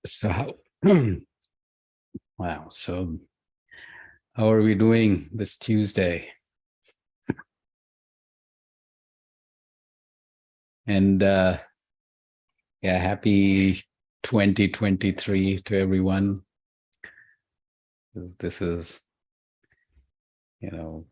So how, wow. So how are we doing this Tuesday? And yeah, happy 2023 to everyone. This is, you know,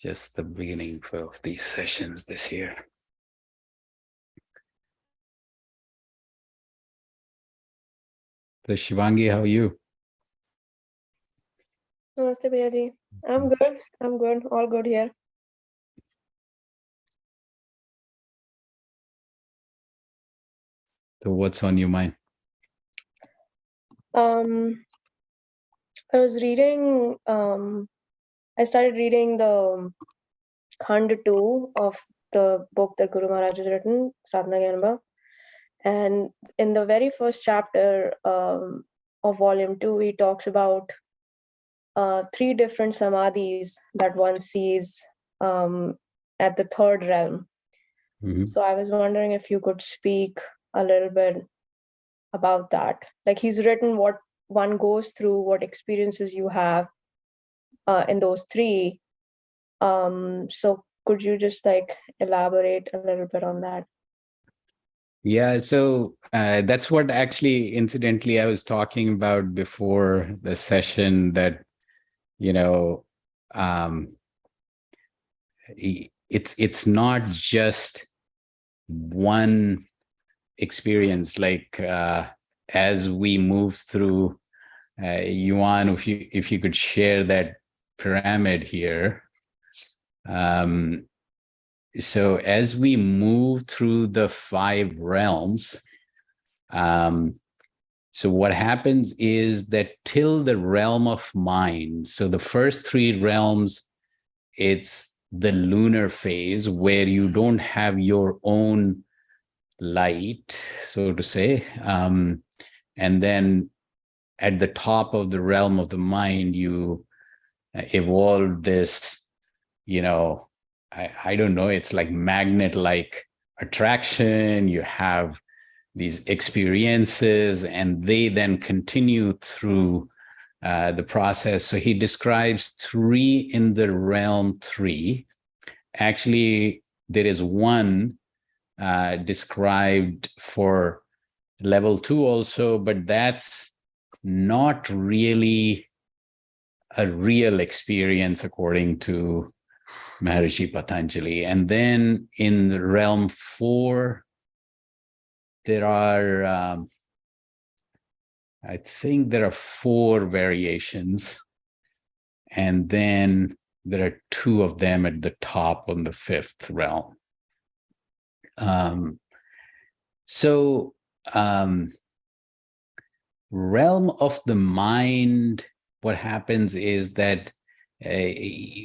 just the beginning of these sessions this year. So Shivangi, how are you? Namaste, Bhaiya ji. I'm good. I'm good. All good here. So what's on your mind? I was reading. I started reading the Khand 2 of the book that Guru Maharaj has written, Sadhana Gyanaba. And in the very first chapter of Volume 2, he talks about three different samadhis that one sees at the third realm. Mhm. So I was wondering if you could speak a little bit about that. Like he's written what one goes through, what experiences you have in those three. So could you just like elaborate a little bit on that? Yeah, so that's what actually, incidentally, I was talking about before the session that, you know, um, it's not just one experience. Like as we move through, Yuan, if you could share that pyramid here. So as we move through the 5 realms, so what happens is that till the realm of mind, so the first 3 realms, it's the lunar phase where you don't have your own light, so to say. And then at the top of the realm of the mind, you evolve this, I don't know, it's like magnet-like attraction. You have these experiences, and they then continue through the process. So he describes 3 in the realm 3. Actually, there is one described for level 2 also, but that's not really a real experience according to Maharishi Patanjali. And then in the realm 4, there are, I think there are 4 variations. And then there are 2 of them at the top on the 5th realm. So realm of the mind, what happens is that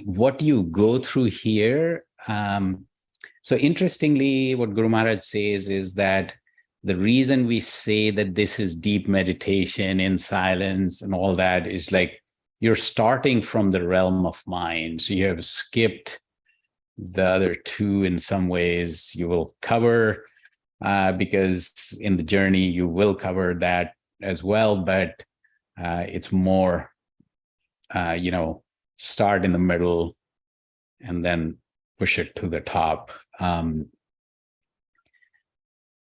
what you go through here. So interestingly, what Guru Maharaj says is that the reason we say that this is deep meditation in silence and all that is like you're starting from the realm of mind. So you have skipped the other 2 in some ways. You will cover because in the journey you will cover that as well, but it's more, start in the middle and then push it to the top.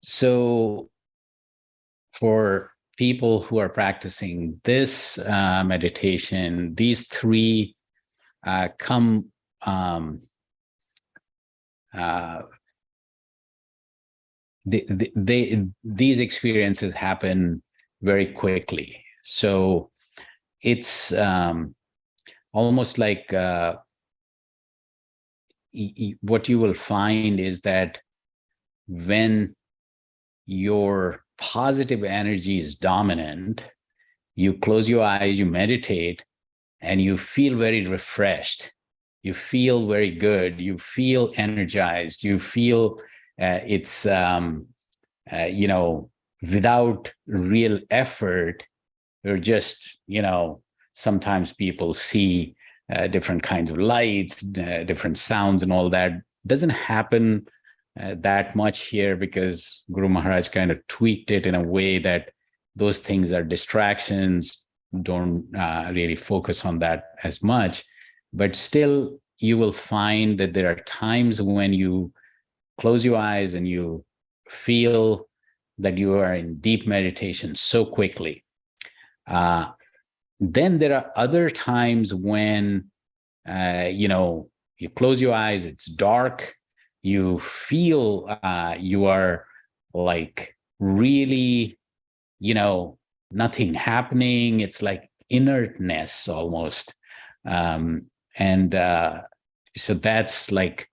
So for people who are practicing this meditation, these 3 come these experiences happen very quickly. So it's almost like what you will find is that when your positive energy is dominant, you close your eyes, you meditate, and you feel very refreshed. You feel very good. You feel energized. You feel it's, without real effort, you're just, sometimes people see different kinds of lights, different sounds, and all that. Doesn't happen that much here because Guru Maharaj kind of tweaked it in a way that those things are distractions. Don't really focus on that as much, but still you will find that there are times when you close your eyes and you feel that you are in deep meditation so quickly. Then there are other times when, you close your eyes, it's dark, you feel you are like really, nothing happening. It's like inertness almost. And so that's like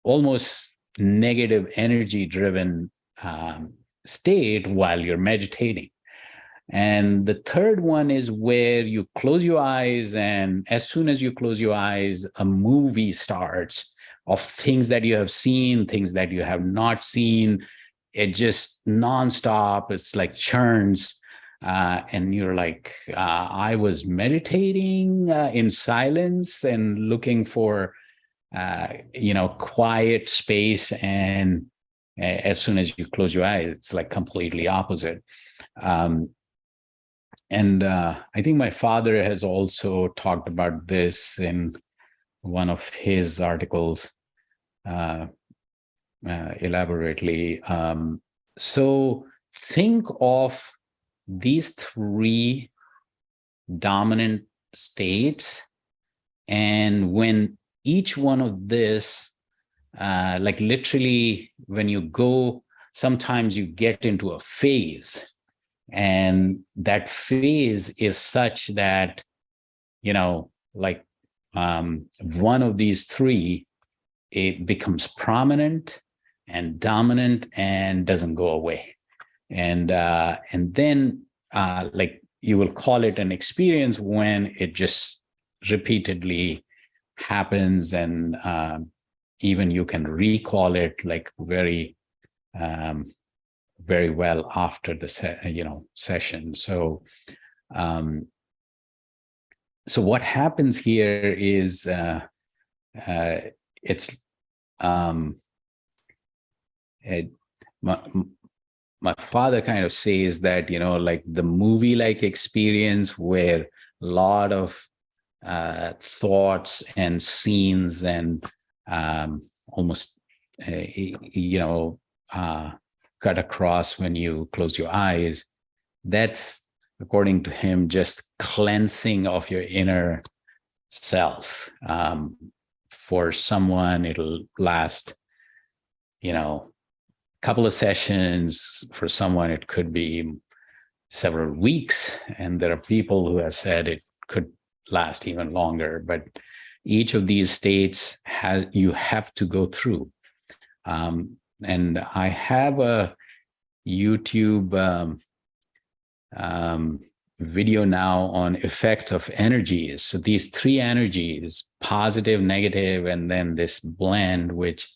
almost negative energy driven state while you're meditating. And the third one is where you close your eyes, and as soon as you close your eyes, a movie starts of things that you have seen, things that you have not seen. It just nonstop. It's like churns. And you're like, I was meditating in silence and looking for, quiet space. And as soon as you close your eyes, it's like completely opposite. And I think my father has also talked about this in one of his articles elaborately. So think of these three dominant states, and when each one of this, like literally when you go, sometimes you get into a phase, and that phase is such that, one of these three, it becomes prominent and dominant and doesn't go away. And then like you will call it an experience when it just repeatedly happens, and even you can recall it like very very well after the session. So so what happens here is it's my father kind of says that, like the movie like experience where a lot of thoughts and scenes and almost cut across when you close your eyes, that's, according to him, just cleansing of your inner self. For someone, it'll last, couple of sessions. For someone, it could be several weeks. And there are people who have said it could last even longer. But each of these states you have to go through. And I have a YouTube video now on effect of energies. So these three energies, positive, negative, and then this blend, which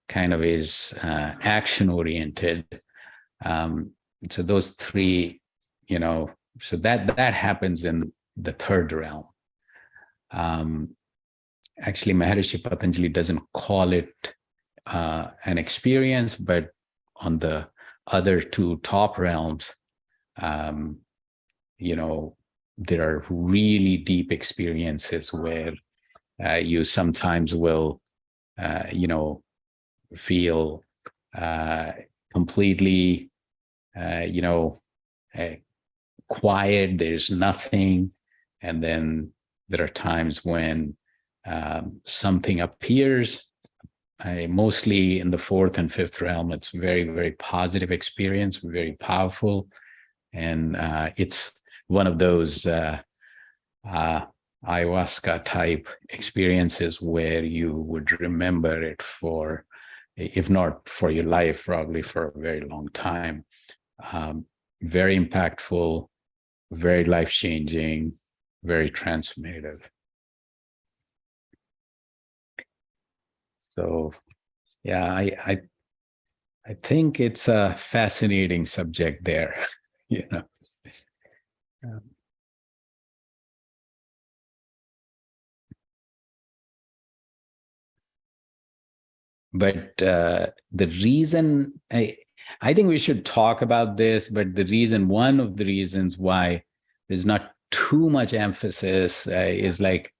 kind of is action oriented. So those three, so that happens in the third realm. Actually, Maharishi Patanjali doesn't call it an experience, but on the other two top realms, there are really deep experiences where you sometimes will, feel completely, quiet. There's nothing, and then there are times when something appears. Mostly in the fourth and fifth realm, it's very, very positive experience, very powerful. And it's one of those ayahuasca type experiences where you would remember it for, if not for your life, probably for a very long time. Very impactful, very life-changing, very transformative. So, yeah, I think it's a fascinating subject there, But the reason I think we should talk about this, but one of the reasons why there's not too much emphasis is like,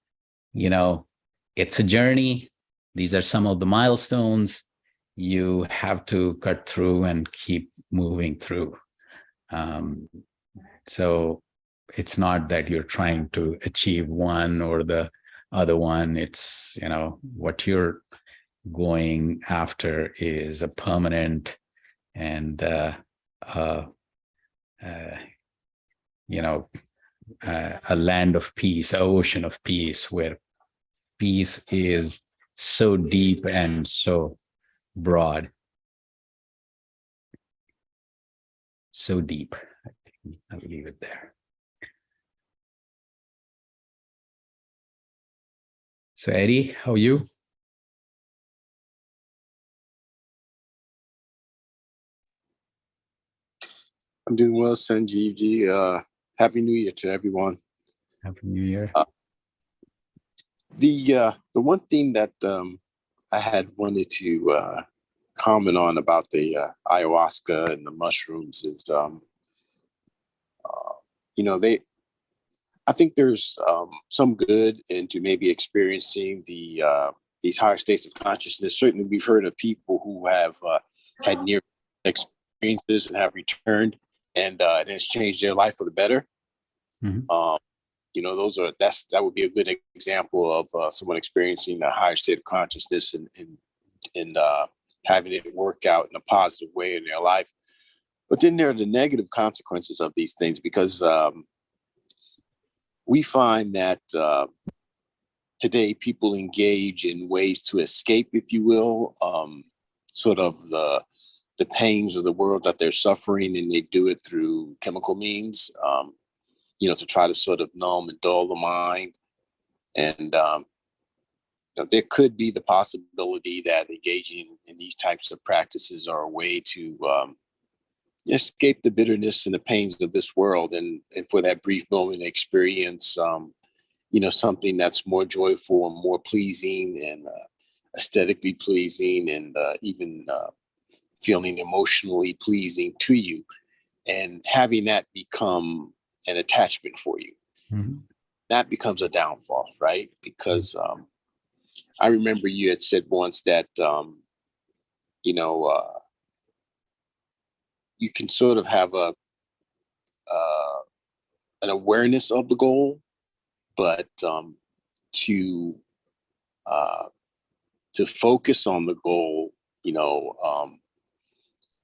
it's a journey. These are some of the milestones. You have to cut through and keep moving through. So it's not that you're trying to achieve one or the other one. It's, what you're going after is a permanent and, a land of peace, an ocean of peace, where peace is so deep and so broad, so deep. I think I'll leave it there. So Eddie, how are you? I'm doing well, Sanjeev ji. Happy New Year to everyone. Happy New Year. The one thing that I had wanted to comment on about the ayahuasca and the mushrooms is, I think there's some good into maybe experiencing these higher states of consciousness. Certainly, we've heard of people who have had near experiences and have returned, and it's changed their life for the better. Mm-hmm. That would be a good example of someone experiencing a higher state of consciousness and having it work out in a positive way in their life. But then there are the negative consequences of these things, because we find that today people engage in ways to escape, if you will, sort of the pains of the world that they're suffering, and they do it through chemical means, to try to sort of numb and dull the mind. And there could be the possibility that engaging in these types of practices are a way to escape the bitterness and the pains of this world, and for that brief moment experience, something that's more joyful and more pleasing and aesthetically pleasing, and even feeling emotionally pleasing to you, and having that become an attachment for you. Mm-hmm. That becomes a downfall, right? Because I remember you had said once that, you can sort of have an awareness of the goal, but to focus on the goal,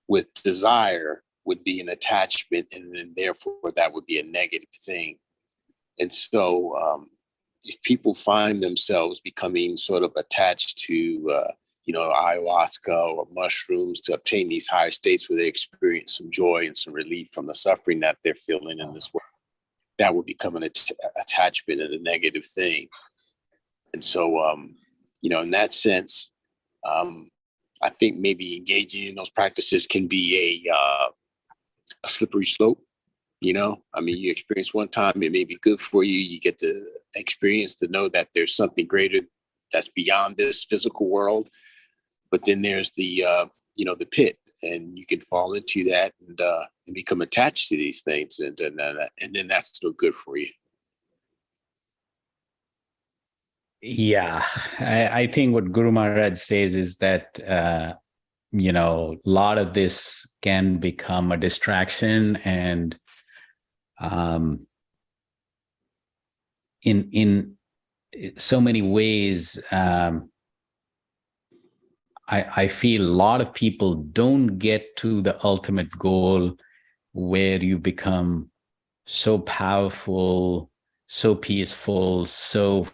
with desire would be an attachment, and then therefore that would be a negative thing. And so if people find themselves becoming sort of attached to ayahuasca or mushrooms to obtain these higher states where they experience some joy and some relief from the suffering that they're feeling in this world, that would become an attachment and a negative thing. And so in that sense, I think maybe engaging in those practices can be a slippery slope. You experience one time, it may be good for you. You get to experience to know that there's something greater that's beyond this physical world. But then there's the pit, and you can fall into that and become attached to these things, and then that's no good for you. Yeah, I think what Guru Maharaj says is that, a lot of this can become a distraction, and in so many ways, I feel a lot of people don't get to the ultimate goal where you become so powerful, so peaceful, so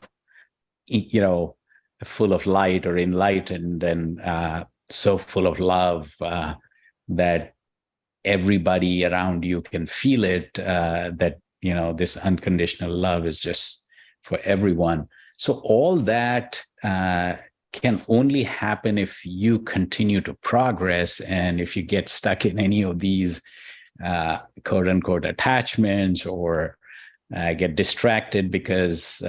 full of light or enlightened, and so full of love that everybody around you can feel it, that this unconditional love is just for everyone. So all that can only happen if you continue to progress, and if you get stuck in any of these quote unquote attachments, or get distracted because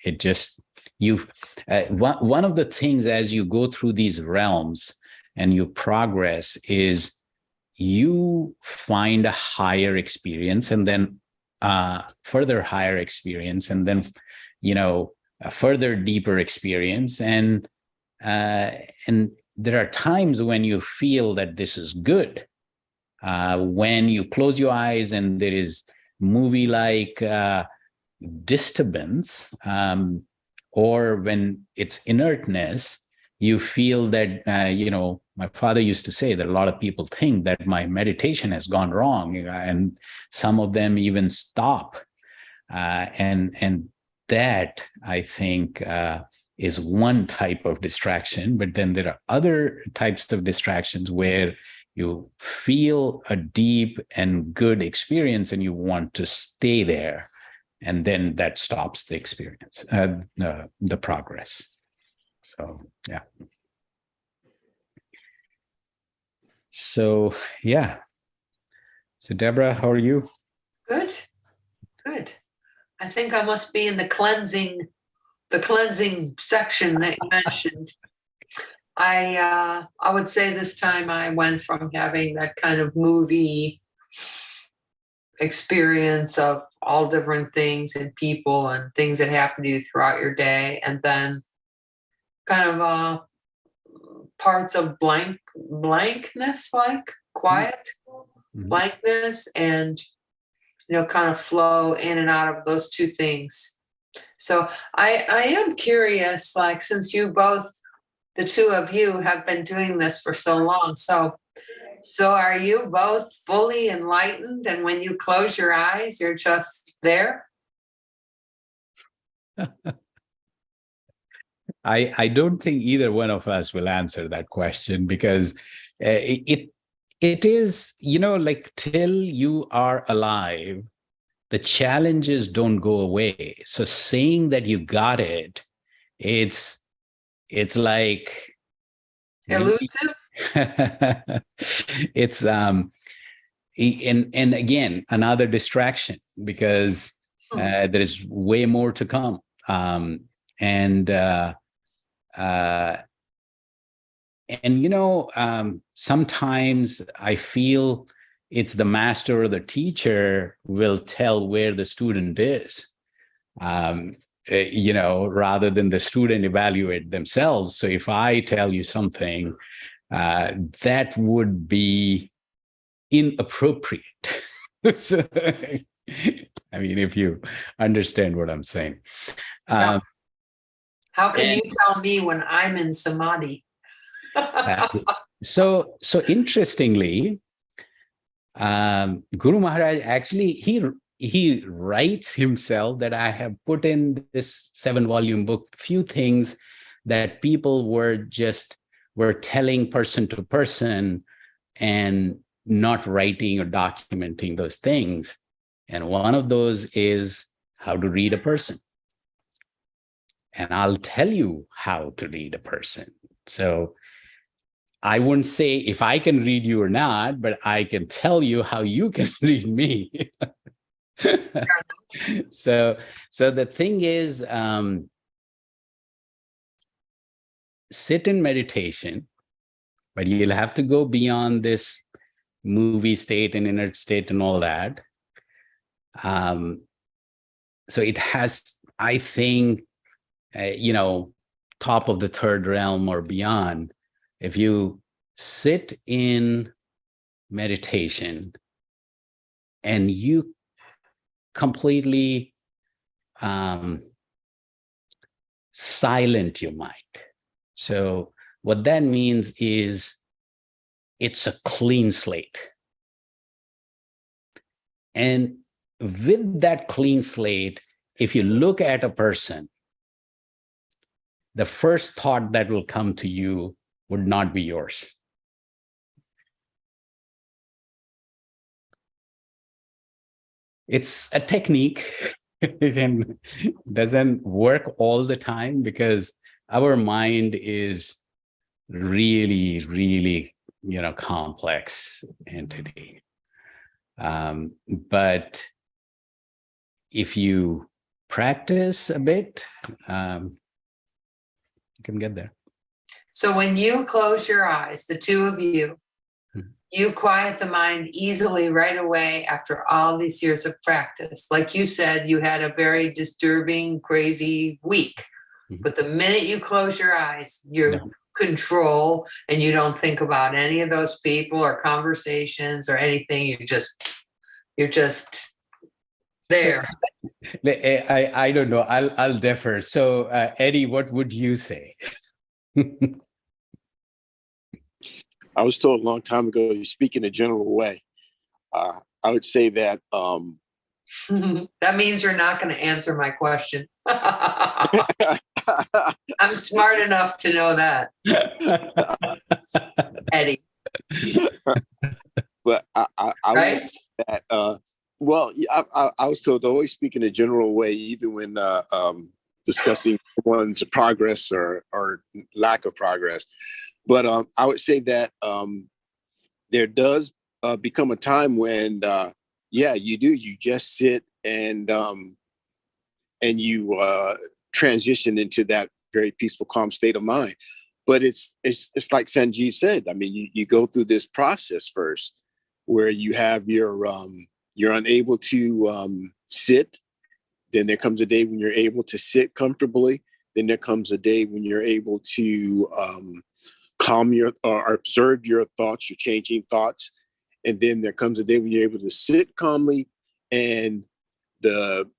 it just one of the things as you go through these realms and you progress is you find a higher experience, and then further higher experience, and then a further deeper experience, and there are times when you feel that this is good. When you close your eyes and there is movie-like disturbance, or when it's inertness, you feel that, my father used to say that a lot of people think that my meditation has gone wrong, and some of them even stop. And that, I think, is one type of distraction. But then there are other types of distractions where you feel a deep and good experience and you want to stay there. And then that stops the experience, the progress. So, yeah. So, yeah. So, Deborah, how are you? Good, good. I think I must be in the cleansing section that you mentioned. I would say this time I went from having that kind of movie experience of all different things and people and things that happen to you throughout your day, and then kind of parts of blankness, like quiet blankness, and kind of flow in and out of those two things. So I am curious, like, since you both, the two of you, have been doing this for so long, so are you both fully enlightened, and when you close your eyes you're just there? I don't think either one of us will answer that question, because it is, like, till you are alive, the challenges don't go away. So saying that you got it, it's like Elusive? It's and again, another distraction, because there is way more to come. Sometimes I feel it's the master or the teacher will tell where the student is, rather than the student evaluate themselves. So if I tell you something, that would be inappropriate. So, I mean, if you understand what I'm saying. How can you tell me when I'm in samadhi? So interestingly, Guru Maharaj actually, he writes himself that I have put in this 7-volume book few things that people were telling person to person and not writing or documenting those things. And one of those is how to read a person. And I'll tell you how to read a person. So I wouldn't say if I can read you or not, but I can tell you how you can read me. So the thing is, sit in meditation, but you'll have to go beyond this movie state and inert state and all that. So it has, I think, top of the third realm or beyond. If you sit in meditation and you completely silent your mind. So what that means is it's a clean slate. And with that clean slate, if you look at a person, the first thought that will come to you would not be yours. It's a technique. It doesn't work all the time, because our mind is really, really, complex entity. But if you practice a bit, can get there. So when you close your eyes, the two of you, you quiet the mind easily right away after all these years of practice. Like you said, you had a very disturbing, crazy week. But the minute you close your eyes, you're control and you don't think about any of those people or conversations or anything. You're just there. I don't know. I'll defer. So Eddie, what would you say? I was told a long time ago, you speak in a general way. I would say that that means you're not going to answer my question. I'm smart enough to know that, Eddie. But I Right? would say that, well, I was told to always speak in a general way, even when discussing one's progress or lack of progress. But I would say that there does become a time when, yeah, you just sit and you transition into that very peaceful, calm state of mind. But it's like Sanjeev said. I mean, you go through this process first, where you have you're unable to sit. Then there comes a day when you're able to sit comfortably. Then there comes a day when you're able to calm your or observe your thoughts, your changing thoughts. And then there comes a day when you're able to sit calmly, and the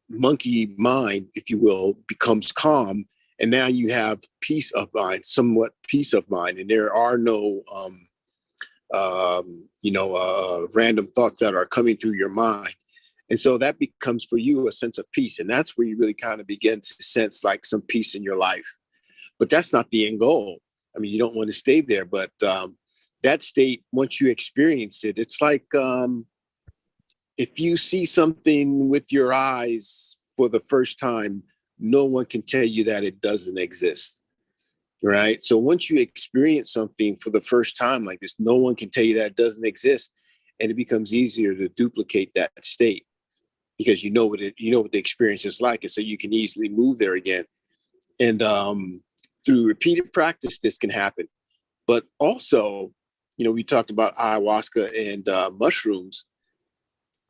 monkey mind, if you will, becomes calm. And now you have peace of mind, somewhat peace of mind. And there are no, random thoughts that are coming through your mind. And so that becomes for you a sense of peace. And that's where you really kind of begin to sense like some peace in your life. But that's not the end goal. I mean, you don't want to stay there, but that state, once you experience it, it's like if you see something with your eyes for the first time, no one can tell you that it doesn't exist, right? So once you experience something for the first time like this, no one can tell you that it doesn't exist, and it becomes easier to duplicate that state because you know what the experience is like, and so you can easily move there again. And through repeated practice, this can happen. But also, we talked about ayahuasca and mushrooms.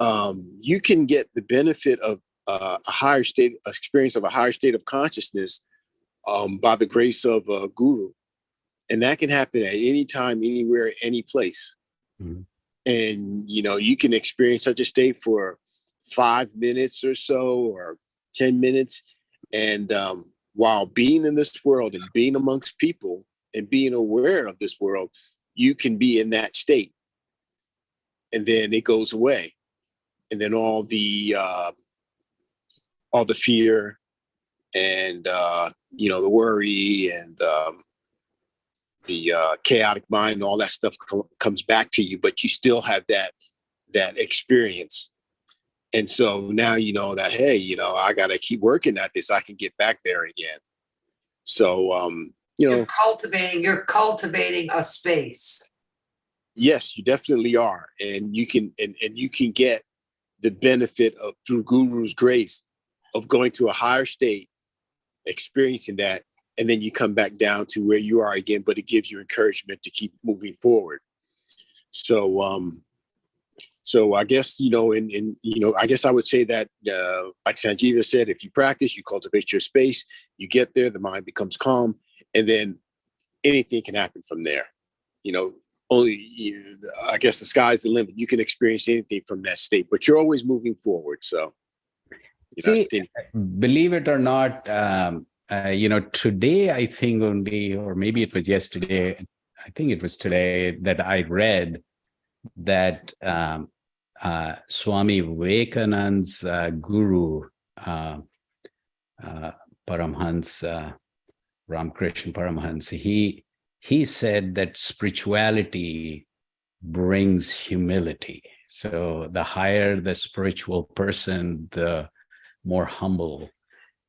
You can get the benefit of a higher state experience of a higher state of consciousness by the grace of a guru. And that can happen at any time, anywhere, any place. Mm-hmm. And, you can experience such a state for 5 minutes or so, or 10 minutes. And while being in this world and being amongst people and being aware of this world, you can be in that state. And then it goes away. And then all the fear and, the worry and the chaotic mind and all that stuff comes back to you, but you still have that experience. And so now you know that, hey, I got to keep working at this. I can get back there again. So, you're cultivating a space. Yes, you definitely are. And you can, and you can get the benefit of, through Guru's grace, of going to a higher state, experiencing that, and then you come back down to where you are again, but it gives you encouragement to keep moving forward. So, so I guess, I guess I would say that, like Sanjeeva said, if you practice, you cultivate your space, you get there, the mind becomes calm, and then anything can happen from there. I guess the sky's the limit. You can experience anything from that state, but you're always moving forward. So, believe it or not, today, I think only, or maybe it was yesterday, I think it was today that I read that Swami Vivekananda's guru, Paramhans, Ramakrishna Paramhans, he said that spirituality brings humility. So the higher the spiritual person, the more humble.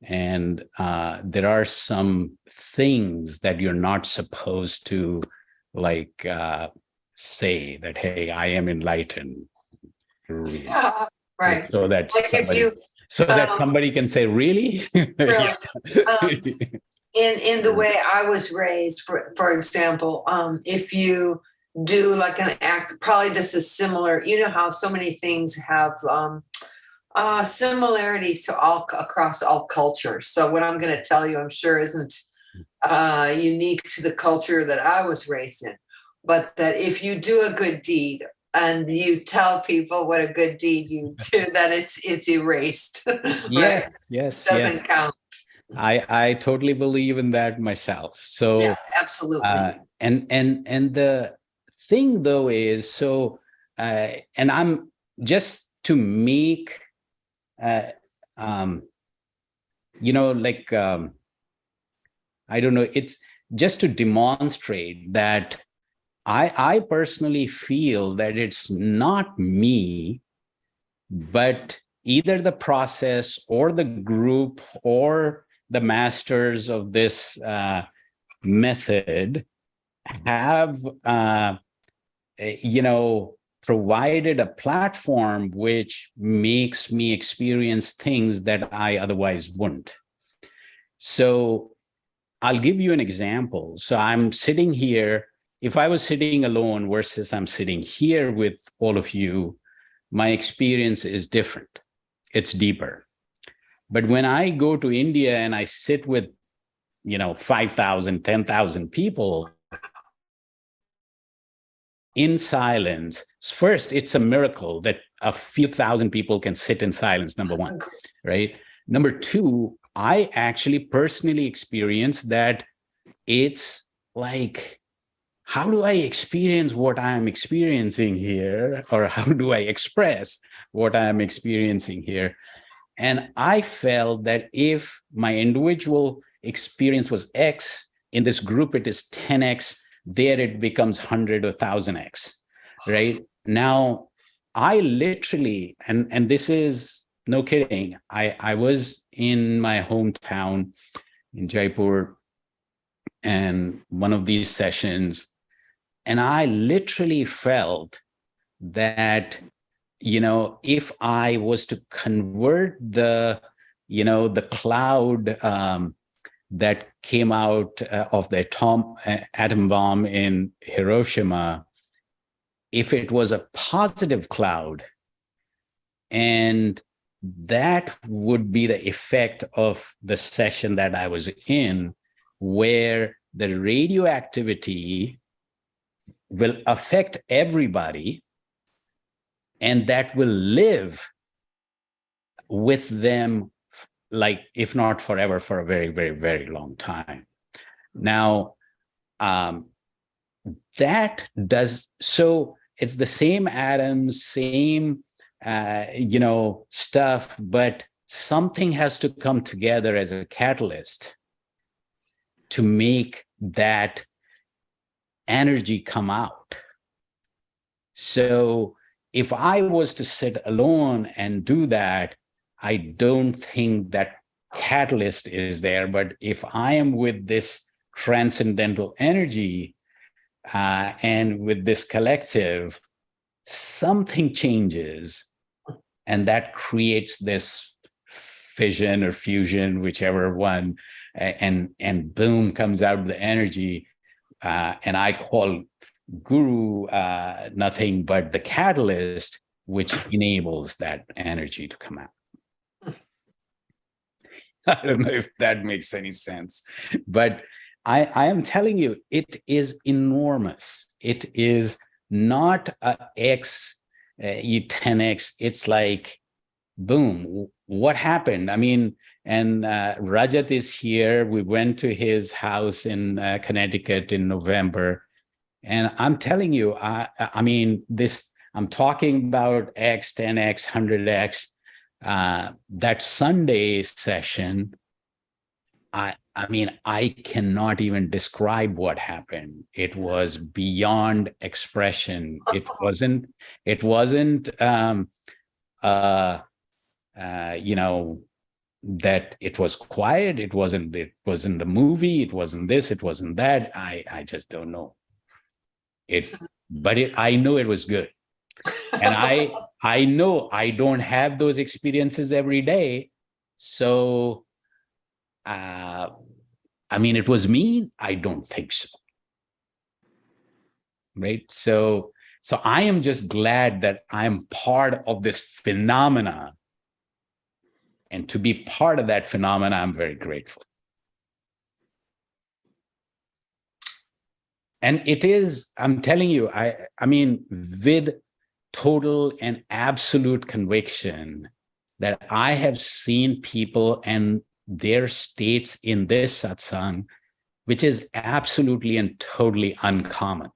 And there are some things that you're not supposed to say that, hey, I am enlightened. Yeah, right. So that somebody can say, really? Really? in the way I was raised, for example, if you do like an act, probably this is similar. You know how so many things have similarities to across all cultures. So what I'm going to tell you, I'm sure isn't unique to the culture that I was raised in, but that if you do a good deed and you tell people what a good deed you do, that it's erased. Right? Yes, yes, Doesn't yes. count. I totally believe in that myself. So Yeah, absolutely. and the thing though is and I'm just to make like I don't know, it's just to demonstrate that I personally feel that it's not me, but either the process or the group or the masters of this method have provided a platform which makes me experience things that I otherwise wouldn't. So I'll give you an example. So I'm sitting here. If I was sitting alone versus I'm sitting here with all of you, my experience is different. It's deeper. But when I go to India and I sit with 5,000, 10,000 people in silence, first, it's a miracle that a few thousand people can sit in silence, number one, right? Number two, I actually personally experienced that it's like, how do I experience what I'm experiencing here? Or how do I express what I'm experiencing here? And I felt that if my individual experience was X, in this group, it is 10X, there it becomes 100 or 1000X, right? Now, I literally, and this is no kidding, I was in my hometown in Jaipur and one of these sessions, and I literally felt that, if I was to convert the cloud that came out of the atom bomb in Hiroshima, if it was a positive cloud, and that would be the effect of the session that I was in, where the radioactivity will affect everybody, and that will live with them, like, if not forever, for a very, very, very long time. Now, that does, so it's the same atoms, same, stuff, but something has to come together as a catalyst to make that energy come out. So if I was to sit alone and do that, I don't think that catalyst is there. But if I am with this transcendental energy and with this collective, something changes, and that creates this fission or fusion, whichever one, and boom, comes out the energy. And I call Guru nothing but the catalyst which enables that energy to come out. I don't know if that makes any sense, but I am telling you, it is enormous. It is not a X, 10X. It's like, boom, what happened? I mean, and Rajat is here. We went to his house in Connecticut in November. And I'm telling you, I mean, I'm talking about X, 10X, 100X. That Sunday session, I mean, I cannot even describe what happened. It was beyond expression. It wasn't, that it was quiet. It wasn't the movie. It wasn't this, it wasn't that. I just don't know. But I know it was good. And I know I don't have those experiences every day. So I mean, it was me? I don't think so. Right? So I am just glad that I'm part of this phenomena. And to be part of that phenomena, I'm very grateful. And it is, I'm telling you, I mean, with total and absolute conviction that I have seen people and their states in this satsang, which is absolutely and totally uncommon.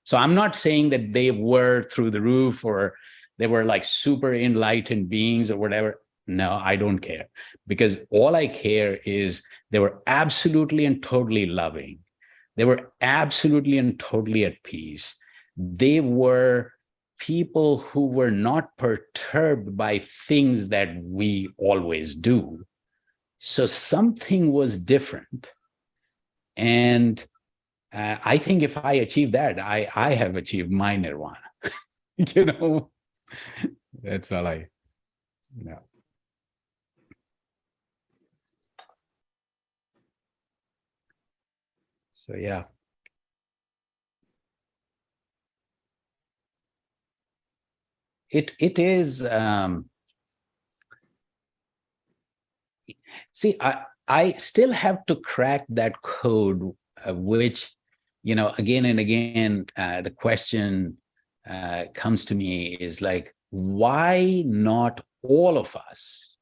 So I'm not saying that they were through the roof or they were like super enlightened beings or whatever. No, I don't care, because all I care is they were absolutely and totally loving. They were absolutely and totally at peace. They were people who were not perturbed by things that we always do. So something was different. And I think if I achieve that, I have achieved my nirvana. You know, that's all I, you know. So yeah. It is, see, I still have to crack that code, which, you know, again and again, the question comes to me is like, why not all of us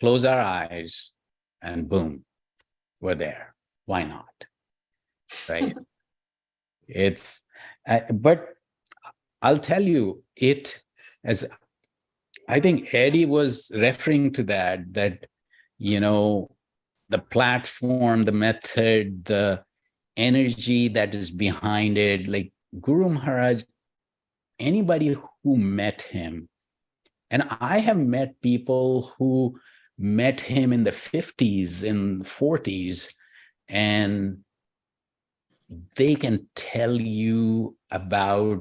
close our eyes and boom, we're there? Why not? Right? It's, but I'll tell you, it, as I think Eddie was referring to that, you know, the platform, the method, the energy that is behind it, like Guru Maharaj, anybody who met him, and I have met people who met him in the 50s and 40s, and they can tell you about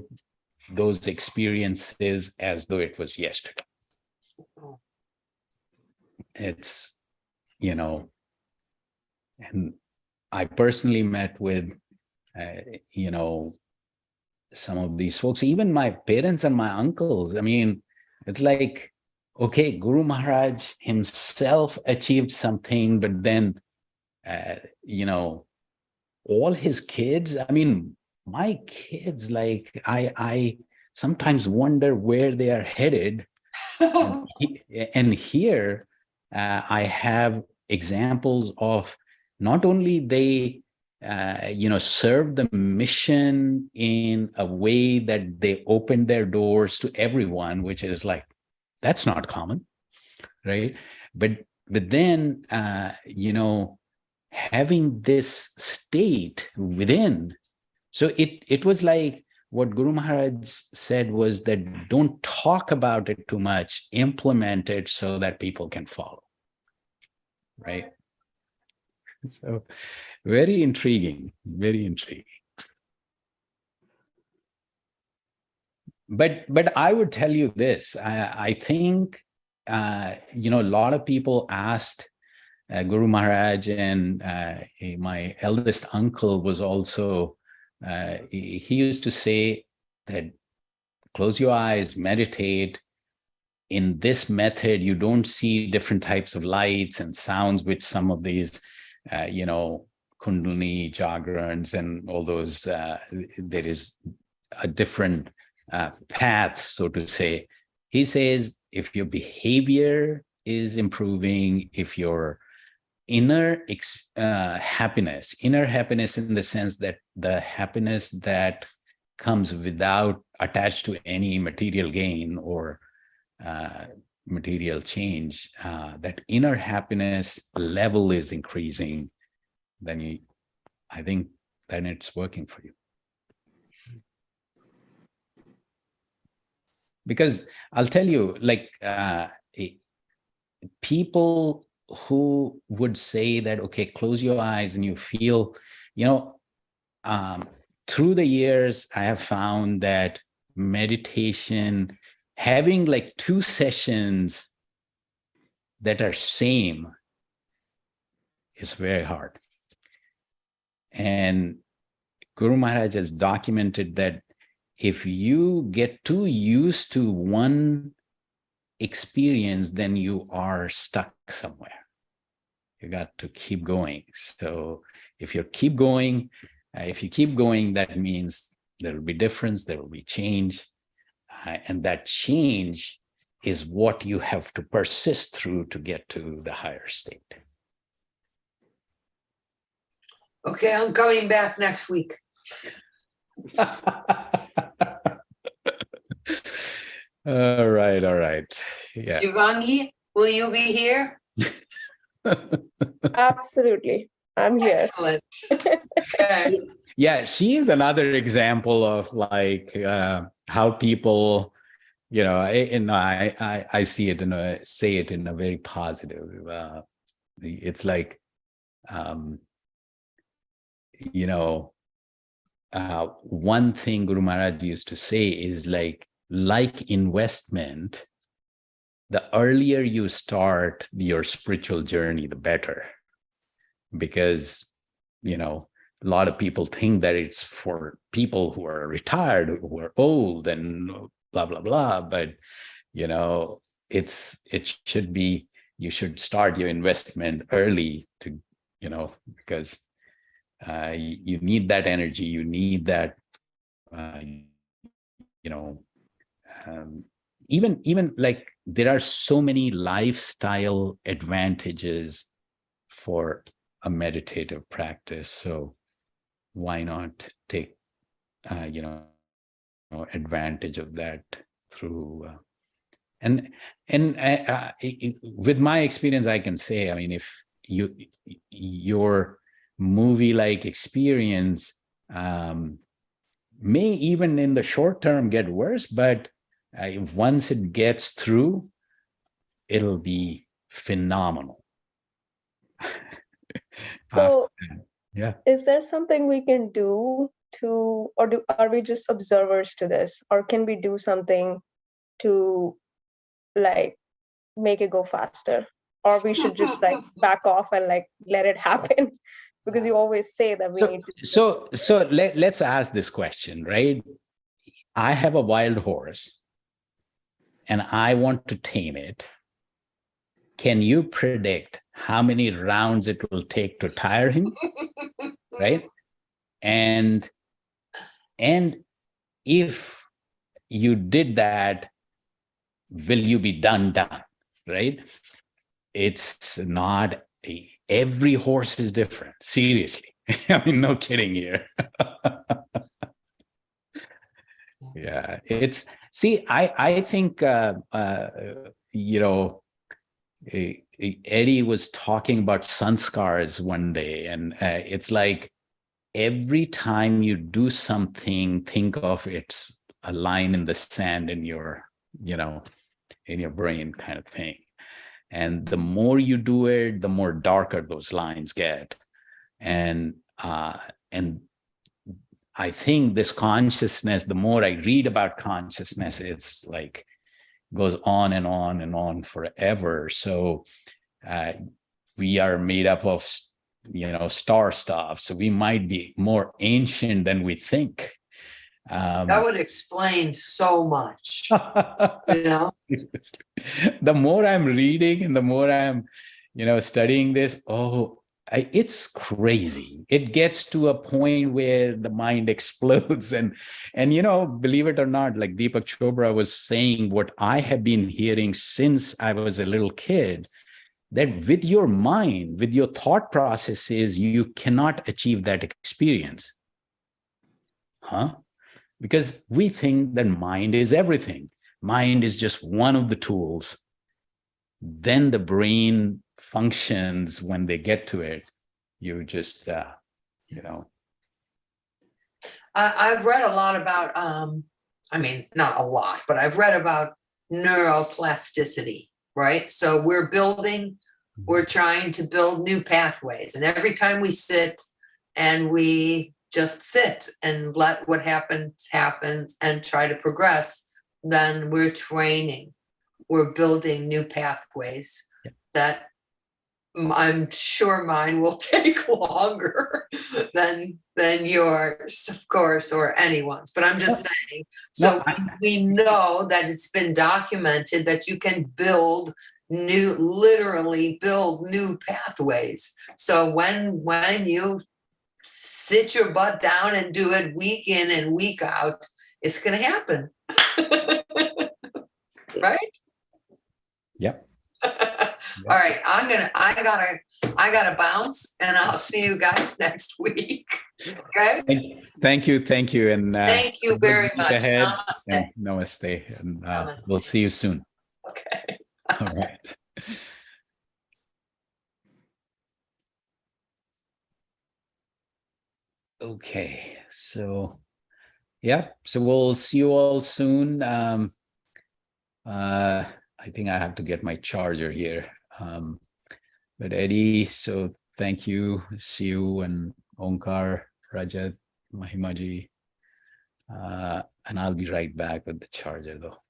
those experiences as though it was yesterday. It's, you know, and I personally met with, you know, some of these folks, even my parents and my uncles. I mean, it's like, okay, Guru Maharaj himself achieved something, but then, you know, all his kids, I mean, my kids, like, I sometimes wonder where they are headed. And here, I have examples of not only they, you know, serve the mission in a way that they open their doors to everyone, which is like, that's not common, right? But then, you know, having this state within. So it was like what Guru Maharaj said was that don't talk about it too much, implement it so that people can follow, right? So very intriguing, very intriguing. But I would tell you this, I think, you know, a lot of people asked Guru Maharaj, and my eldest uncle was also, he used to say that close your eyes, meditate. In this method, you don't see different types of lights and sounds, which some of these, you know, Kundalini, Jagrans, and all those, there is a different path, so to say. He says, if your behavior is improving, if your inner happiness in the sense that the happiness that comes without attached to any material gain or material change, that inner happiness level is increasing, then I think then it's working for you. Because I'll tell you, like, people who would say that, okay, close your eyes and you feel, you know, through the years, I have found that meditation, having like 2 sessions that are same, is very hard. And Guru Maharaj has documented that if you get too used to one experience, then you are stuck somewhere. You got to keep going. So if you keep going, that means there will be difference, there will be change. And that change is what you have to persist through to get to the higher state. Okay, I'm coming back next week. All right. Yeah. Shivangi, will you be here? Absolutely. I'm here. Excellent. Okay. Yeah, she is another example of like how people, I see it say it in a very positive. It's like, one thing Guru Maharaj used to say is like investment, the earlier you start your spiritual journey, the better. Because, a lot of people think that it's for people who are retired, who are old and blah, blah, blah. But, it should be, you should start your investment early to, because you need that energy, you need that, even like there are so many lifestyle advantages for a meditative practice. So why not take, advantage of that through, and with my experience, I can say, I mean, if your movie-like experience may even in the short term get worse, but once it gets through, it'll be phenomenal. So, yeah. Is there something we can do to, or are we just observers to this? Or can we do something to like make it go faster? Or we should just like back off and like let it happen? Because you always say that we need to. So let's ask this question, right? I have a wild horse and I want to tame it. Can you predict how many rounds it will take to tire him? Right? And if you did that, will you be done? Right? It's not, every horse is different. Seriously. I mean, no kidding here. Yeah, I think, Eddie was talking about sanskars one day, and it's like every time you do something, think of it's a line in the sand in your, in your brain kind of thing. And the more you do it, the more darker those lines get. And I think this consciousness, the more I read about consciousness, it's like goes on and on and on forever. So we are made up of, star stuff. So we might be more ancient than we think. That would explain so much. The more I'm reading and the more I'm, studying this, it's crazy. It gets to a point where the mind explodes. And believe it or not, like Deepak Chopra was saying, what I have been hearing since I was a little kid, that with your mind, with your thought processes, you cannot achieve that experience. Because we think that mind is everything. Mind is just one of the tools. Then the brain functions when they get to it. You just, I've read a lot about, not a lot, but I've read about neuroplasticity, right? So we're trying to build new pathways. And every time we sit and we just sit and let what happens and try to progress, then we're training, we're building new pathways that I'm sure mine will take longer than yours, of course, or anyone's, but I'm just saying, so No, we know that it's been documented that you can literally build new pathways. So when you sit your butt down and do it week in and week out, it's gonna happen. Right? Yep. All right, I gotta bounce, and I'll see you guys next week. Okay? Thank you, and Thank you have a good very week much. ahead. Namaste. And namaste, and Namaste. we'll see you soon. Okay. All right. Okay, so yeah, so we'll see you all soon. I think I have to get my charger here. But Eddie, so thank you. See you, and Onkar, Rajat, Mahimaji. And I'll be right back with the charger though.